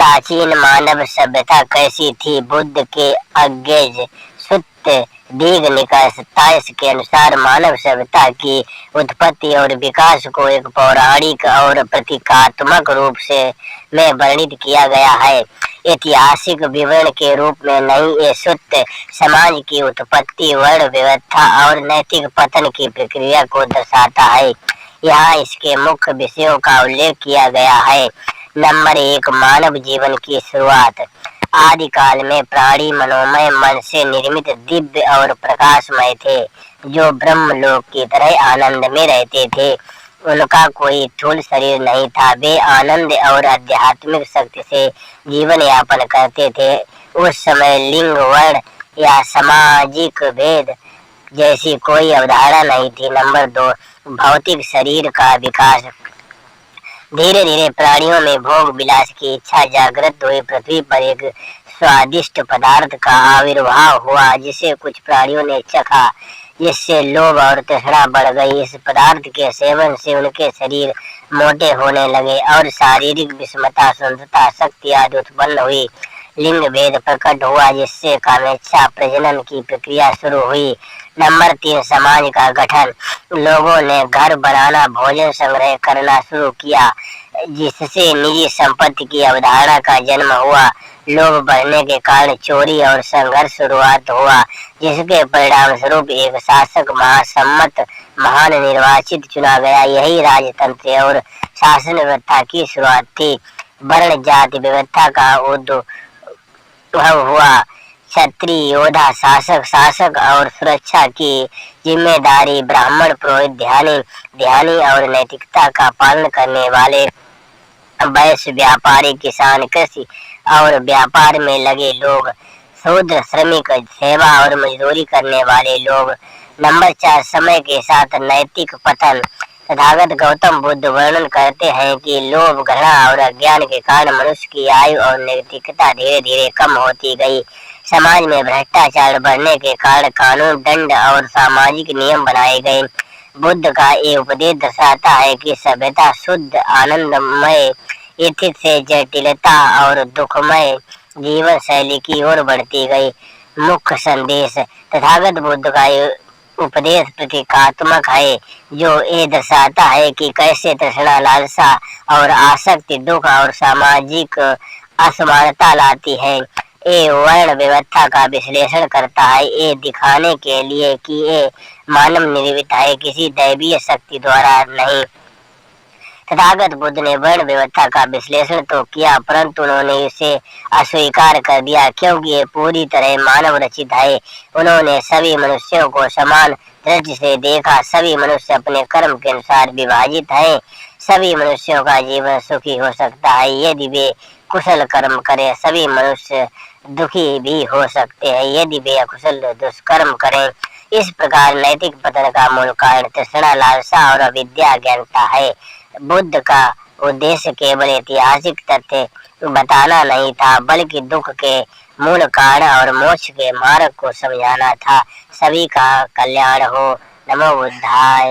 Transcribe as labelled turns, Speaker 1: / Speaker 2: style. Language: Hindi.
Speaker 1: प्राचीन मानव सभ्यता कैसी थी? बुद्ध के अज्ञेय सुत्त दीघ निकाय 27 के अनुसार मानव सभ्यता की उत्पत्ति और विकास को एक पौराणिक और प्रतीकात्मक रूप से में वर्णित किया गया है। ऐतिहासिक विवरण के रूप में नहीं, ये सुत्त समाज की उत्पत्ति, वर्ण व्यवस्था और नैतिक पतन की प्रक्रिया को दर्शाता है। यहाँ इसके मुख्य विषयों का उल्लेख किया गया है। नंबर 1, मानव जीवन की शुरुआत। आदिकाल में प्राणी मनोमय मन से निर्मित दिव्य और प्रकाशमय थे, जो ब्रह्मलोक की तरह आनंद में रहते थे। उनका कोई स्थूल शरीर नहीं था। वे आनंद और आध्यात्मिक शक्ति से जीवन यापन करते थे। उस समय लिंग, वर्ण या सामाजिक भेद जैसी कोई अवधारणा नहीं थी। नंबर 2, भौतिक शरीर का विकास। धीरे धीरे प्राणियों में भोग विलास की इच्छा जागृत हुई। पृथ्वी पर एक स्वादिष्ट पदार्थ का आविर्भाव हुआ जिसे कुछ प्राणियों ने चखा, जिससे लोभ और तृष्णा बढ़ गई। इस पदार्थ के सेवन से उनके शरीर मोटे होने लगे और शारीरिक विषमता, सुंदरता, शक्ति आदि उत्पन्न हुई। लिंग भेद प्रकट हुआ, जिससे कामेच्छा प्रजनन की प्रक्रिया शुरू हुई। नंबर 3, समाज का गठन। लोगों ने घर बनाना, भोजन संग्रह करना शुरू किया, जिससे निजी संपत्ति की अवधारणा का जन्म हुआ। लोग बढ़ने के कारण चोरी और संघर्ष शुरुआत हुआ, जिसके परिणाम स्वरूप एक शासक महासम्मत महान निर्वाचित चुना गया। यही राजतंत्र और शासन व्यवस्था की शुरुआत थी। वर्ण जाति व्यवस्था का उद्भव हुआ। क्षत्रिय, योद्धा, शासक और सुरक्षा की जिम्मेदारी ब्राह्मण, पुरोहित, ध्यानी और नैतिकता का पालन करने वाले वैश्य, व्यापारी, किसान, कृषि और व्यापार में लगे लोग, शूद्र, श्रमिक, सेवा और मजदूरी करने वाले लोग। नंबर 4, समय के साथ नैतिक पतन। तथागत गौतम बुद्ध वर्णन करते हैं कि लोभ, घृणा और अज्ञान के कारण मनुष्य की आयु और नैतिकता धीरे धीरे कम होती गई। समाज में भ्रष्टाचार बढ़ने के कारण कानून, दंड और सामाजिक नियम बनाए गए। बुद्ध का ये उपदेश दर्शाता है कि सभ्यता शुद्ध, आनंदमय स्थिति से जटिलता और दुखमय जीवन शैली की ओर बढ़ती गई। मुख्य संदेश। तथागत बुद्ध का उपदेश प्रतीकात्मक है, जो ये दर्शाता है कि कैसे तृष्णा, लालसा और आसक्ति दुख और सामाजिक असमानता लाती है। ये वर्ण व्यवस्था का विश्लेषण करता है, ये दिखाने के लिए कि ये मानव निर्मित है, किसी दैवीय शक्ति द्वारा नहीं। तथागत बुद्ध ने वर्ण व्यवस्था का विश्लेषण तो किया, परंतु उन्होंने इसे अस्वीकार कर दिया, क्योंकि ये पूरी तरह मानव रचित है। उन्होंने सभी मनुष्यों को समान दृष्टि से देखा। सभी मनुष्य अपने कर्म के अनुसार विभाजित हैं। सभी मनुष्यों का जीवन सुखी हो सकता है यदि वे कुशल कर्म करें। सभी मनुष्य दुखी भी हो सकते हैं यदि वे अकुशल दुष्कर्म करें। इस प्रकार नैतिक पतन का मूल कारण तृष्णा, लालसा और अविद्या अज्ञानता है। बुद्ध का उद्देश्य केवल ऐतिहासिक तथ्य बताना नहीं था, बल्कि दुख के मूल कारण और मोक्ष के मार्ग को समझाना था। सभी का कल्याण हो। नमो बुद्धाय।